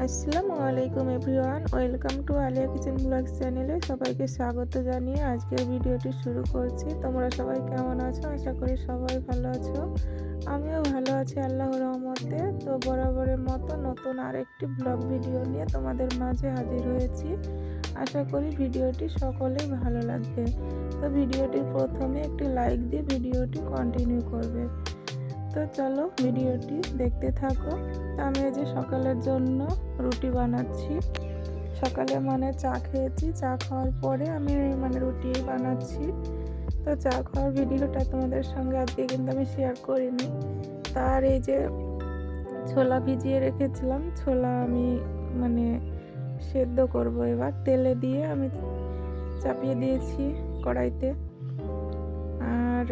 আসসালামু আলাইকুম everyone, welcome to Aliya kitchen blogs চ্যানেলে সবাইকে স্বাগত জানিয়ে আজকের ভিডিওটি শুরু করছি। তোমরা সবাই কেমন আছো? আশা করি সবাই ভালো আছো। আমিও ভালো আছি আল্লাহর রহমতে। তো বরাবরের মতো নতুন আরেকটি ব্লগ ভিডিও নিয়ে তোমাদের মাঝে হাজির হয়েছি। আশা করি ভিডিওটি সকলেই ভালো লাগবে। তো ভিডিওটির প্রথমে একটি লাইক দিয়ে ভিডিওটি কন্টিনিউ করবে। তো চলো ভিডিওটি দেখতে থাকো। আমি যে সকালের জন্য রুটি বানাচ্ছি। সকালে চা খেয়েছি, চা খাওয়ার পরে আমি রুটি বানাচ্ছি। তো চা খাওয়ার ভিডিওটা তোমাদের সঙ্গে আজকে কিন্তু আমি শেয়ার করিনি। তার এই যে ছোলা ভিজিয়ে রেখেছিলাম, ছোলা আমি সেদ্ধ করব। এবার তেলে দিয়ে আমি চাপিয়ে দিয়েছি কড়াইতে। আর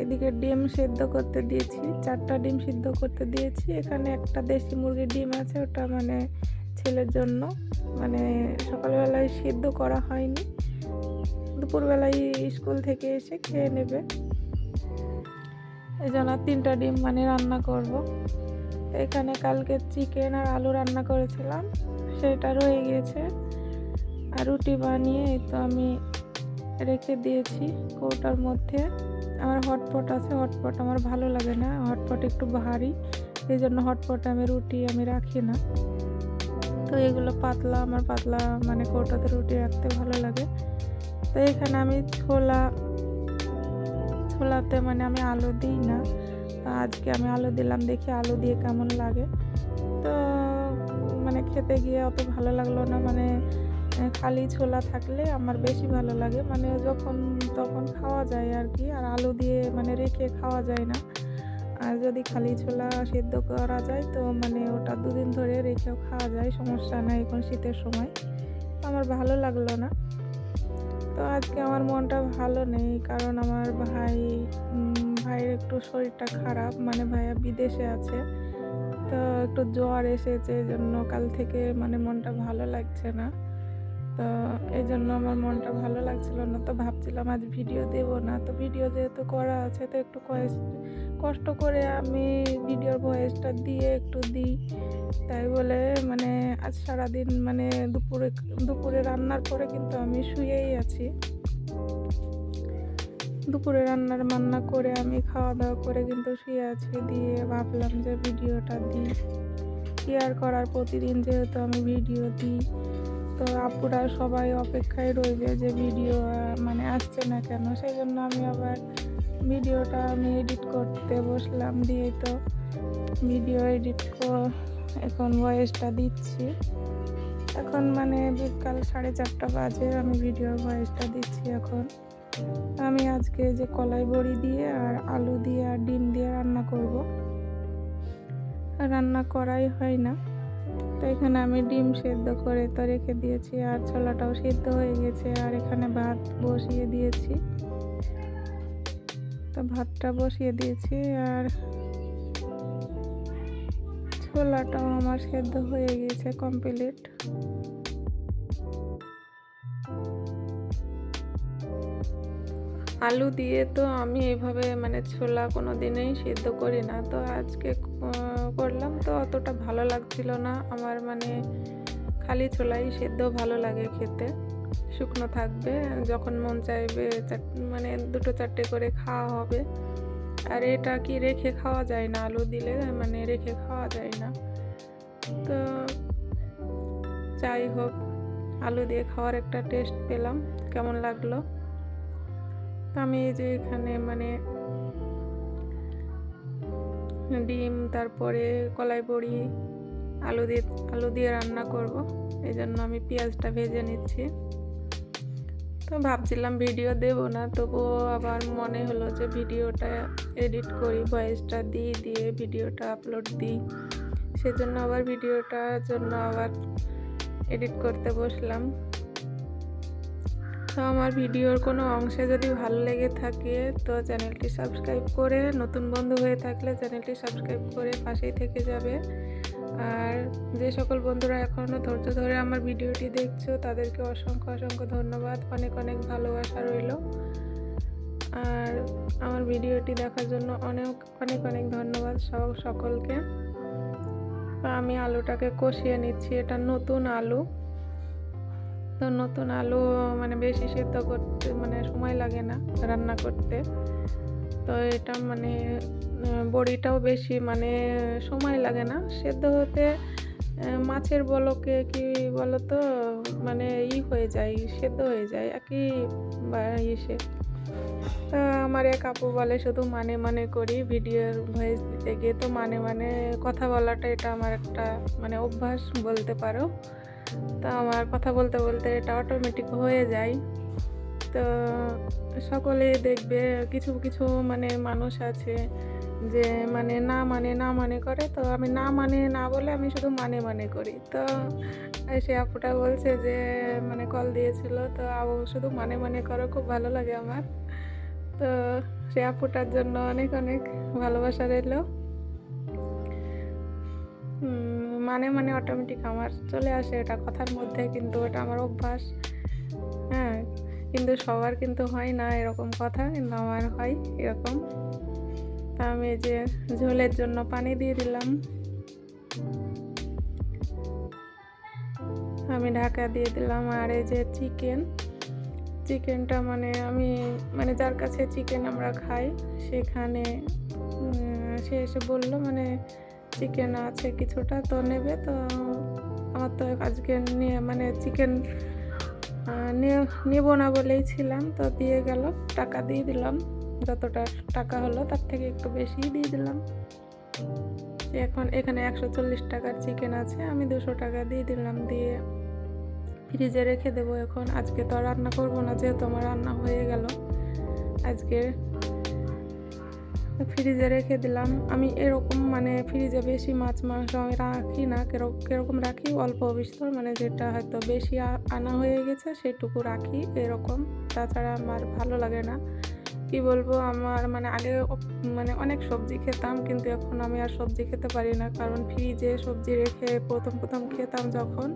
এদিকে ডিম সেদ্ধ করতে দিয়েছি, 4টা ডিম সিদ্ধ করতে দিয়েছি। এখানে একটা দেশি মুরগির ডিম আছে, ওটা ছেলের জন্য সকালবেলায় সিদ্ধ করা হয়নি, দুপুরবেলায় স্কুল থেকে এসে খেয়ে নেবে। এই জন্য 3টা ডিম রান্না করব। এখানে কালকে চিকেন আর আলু রান্না করেছিলাম, সেটা রয়ে গিয়েছে। আর রুটি বানিয়ে তো আমি রেখে দিয়েছি কৌটার মধ্যে। আমার হটপট আছে, হটপট আমার ভালো লাগে না, হটপট একটু ভারী, এই জন্য হটপটে রুটি আমি রাখি না। তো এগুলো পাতলা, আমার পাতলা কৌটাতে রুটি রাখতে ভালো লাগে। তো এখানে আমি ছোলাতে আমি আলু দিই না। তো আজকে আমি আলু দিলাম, দেখি আলু দিয়ে কেমন লাগে। তো খেতে গিয়ে অত ভালো লাগলো না। খালি ছোলা থাকলে আমার বেশি ভালো লাগে, যখন তখন খাওয়া যায় আর কি। আর আলু দিয়ে রেখে খাওয়া যায় না। আর যদি খালি ছোলা সেদ্ধ করা যায় তো ওটা 2 দিন ধরে রেখেও খাওয়া যায়, সমস্যা নাই। এখন শীতের সময় আমার ভালো লাগলো না। তো আজকে আমার মনটা ভালো নেই, কারণ আমার ভাইয়ের একটু শরীরটা খারাপ, ভাইয়া বিদেশে আছে। তো একটু জ্বর এসেছে, এই জন্য কাল থেকে মনটা ভালো লাগছে না। তো এই জন্য আমার মনটা ভালো লাগছিল না। তো ভাবছিলাম আজ ভিডিও দেব না। তো ভিডিও যেহেতু করা আছে, তো একটু কষ্ট করে আমি ভিডিওর ভয়েসটা দিয়ে একটু দিই। তাই বলে আজ সারাদিন দুপুরে রান্নার পরে কিন্তু আমি শুয়েই আছি। দুপুরে রান্না করে আমি খাওয়া দাওয়া করে কিন্তু শুয়ে আছি। দিয়ে ভাবলাম যে ভিডিওটা দিই, শেয়ার করার, প্রতিদিন যেহেতু আমি ভিডিও দিই। তো আপুরা সবাই অপেক্ষায় রইবে যে ভিডিও আসছে না কেন। সেই জন্য আমি আবার ভিডিওটা এডিট করতে বসলাম। দিয়ে তো ভিডিও এখন ভয়েসটা দিচ্ছি। এখন বিকাল 4:30 বাজে, আমি ভিডিওর ভয়েসটা দিচ্ছি। এখন আমি আজকে যে কলাই বড়ি দিয়ে আর আলু দিয়ে আর ডিম দিয়ে রান্না করব। রান্না করাই হয় না। তো এখানে আমি ডিম সেদ্ধ করে তো রেখে দিয়েছি, আর ছোলাটাও সেদ্ধ হয়ে গেছে। আর এখানে ভাত বসিয়ে দিয়েছি। তো ভাতটা বসিয়ে দিয়েছি, আর ছোলাটাও আমার সেদ্ধ হয়ে গেছে কমপ্লিট। আলু দিয়ে তো আমি এইভাবে ছোলা কোনো দিনেই সেদ্ধ করি না। তো আজকে করলাম, তো অতটা ভালো লাগছিল না আমার। খালি ছোলাই সেদ্ধ ভালো লাগে খেতে, শুকনো থাকবে, যখন মন চাইবে 2টো 4টে করে খাওয়া হবে। আর এটা কি রেখে খাওয়া যায় না, আলু দিলে রেখে খাওয়া যায় না। তো যাই হোক, আলু দিয়ে খাওয়ার একটা টেস্ট পেলাম, কেমন লাগলো। আমি এই যে এখানে ডিম, তারপরে কলাই বড়ি, আলু দিয়ে রান্না করব। এই জন্য আমি পেঁয়াজটা ভেজে নিচ্ছি। তো ভাবছিলাম ভিডিও দেব না, তবুও আবার মনে হলো যে ভিডিওটা এডিট করি, ভয়েসটা দিয়ে ভিডিওটা আপলোড দিই। সেজন্য আবার ভিডিওটার জন্য আবার এডিট করতে বসলাম। তো আমার ভিডিওর কোনো অংশে যদি ভালো লেগে থাকে তো চ্যানেলটি সাবস্ক্রাইব করে, নতুন বন্ধু হয়ে থাকলে চ্যানেলটি সাবস্ক্রাইব করে পাশেই থেকে যাবে। আর যে সকল বন্ধুরা এখনও ধৈর্য ধরে আমার ভিডিওটি দেখছো, তাদেরকে অসংখ্য অসংখ্য ধন্যবাদ, অনেক অনেক ভালোবাসা রইল। আর আমার ভিডিওটি দেখার জন্য অনেক অনেক অনেক ধন্যবাদ সকলকে। তো আমি আলুটাকে কষিয়ে নিচ্ছি। এটা নতুন আলু। তো নতুন আলু মানে বেশি সেদ্ধ করতে মানে সময় লাগে না রান্না করতে। তো এটা মানে বড়িটাও বেশি মানে সময় লাগে না সেদ্ধ হতে। মাছের বলকে কি বলো তো মানে হয়ে যায়, সেদ্ধ হয়ে যায় একই বা ইসে। তা আমার এক আপু বলে শুধু মানে করি ভিডিওর ভয়েস দিতে গিয়ে, তো মানে কথা বলাটা এটা আমার একটা মানে অভ্যাস বলতে পারো। তো আমার কথা বলতে এটা অটোমেটিক হয়ে যায়। তো সকলেই দেখবে কিছু মানে মানুষ আছে যে না মানে করে। তো আমি না বলে আমি শুধু মানে করি। তো সে আপুটা বলছে যে মানে কল দিয়েছিল, তো আপু শুধু মানে করো, খুব ভালো লাগে আমার। তো সে আপুটার জন্য অনেক অনেক ভালোবাসা রইলো। মানে অটোমেটিক আমার চলে আসে এটা কথার মধ্যে, কিন্তু এটা আমার অভ্যাস। হ্যাঁ, কিন্তু সবার কিন্তু হয় না এরকম কথা, কিন্তু আমার হয় এরকম। তা আমি এই যে ঝোলের জন্য পানি দিয়ে দিলাম। আমি ঢাকা দিয়ে দিলাম। আর এই যে চিকেনটা মানে আমি মানে যার কাছে চিকেন আমরা খাই সেখানে সে এসে বলল মানে চিকেন আছে কিছুটা, তো নেবে। তো আমার তো আজকে নিয়ে মানে চিকেন নেব না বলেই ছিলাম, তো দিয়ে গেল। টাকা দিয়ে দিলাম, যতটা টাকা হলো তার থেকে একটু বেশি দিয়ে দিলাম। এখন এখানে 140 টাকার চিকেন আছে, আমি 200 টাকা দিয়ে দিলাম। দিয়ে ফ্রিজে রেখে দেবো। এখন আজকে তো আর রান্না করবো না, যেহেতু আমার রান্না হয়ে গেল আজকে। ফ্রিজে রেখে দিলাম। আমি এরকম মানে ফ্রিজে বেশি মাছ মাংস আমি রাখি না। কেরকম রাখি, অল্প বিস্তর মানে যেটা হয়তো বেশি আনা হয়ে গেছে সেটুকু রাখি এরকম। তাছাড়া আমার ভালো লাগে না। কি বলবো, আমার মানে আগে মানে অনেক সবজি খেতাম, কিন্তু এখন আমি আর সবজি খেতে পারি না। কারণ ফ্রিজে সবজি রেখে প্রথম খেতাম যখন,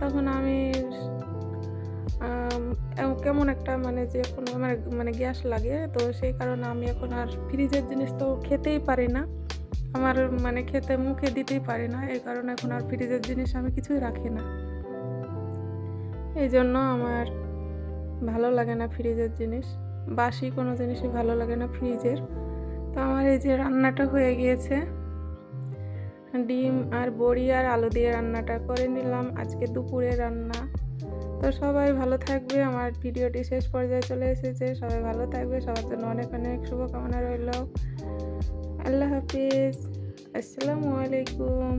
তখন আমি কেমন একটা মানে যে কোনো আমার মানে গ্যাস লাগে। তো সেই কারণে আমি এখন আর ফ্রিজের জিনিস তো খেতেই পারি না। আমার মানে খেতে মুখে দিতেই পারি না। এই কারণে এখন আর ফ্রিজের জিনিস আমি কিছুই রাখি না। এই জন্য আমার ভালো লাগে না ফ্রিজের জিনিস। বাসি কোনো জিনিসই ভালো লাগে না ফ্রিজের। তো আমার এই যে রান্নাটা হয়ে গিয়েছে। ডিম আর বড়ি আর আলু দিয়ে রান্নাটা করে নিলাম, আজকে দুপুরে রান্না। তো সবাই ভালো থাকবে। আমার ভিডিওটি শেষ পর্যায়ে চলে এসেছে। সবাই ভালো থাকবে, সবার জন্য অনেক অনেক শুভকামনা রইল। আল্লাহ হাফিজ। আসসালামু আলাইকুম।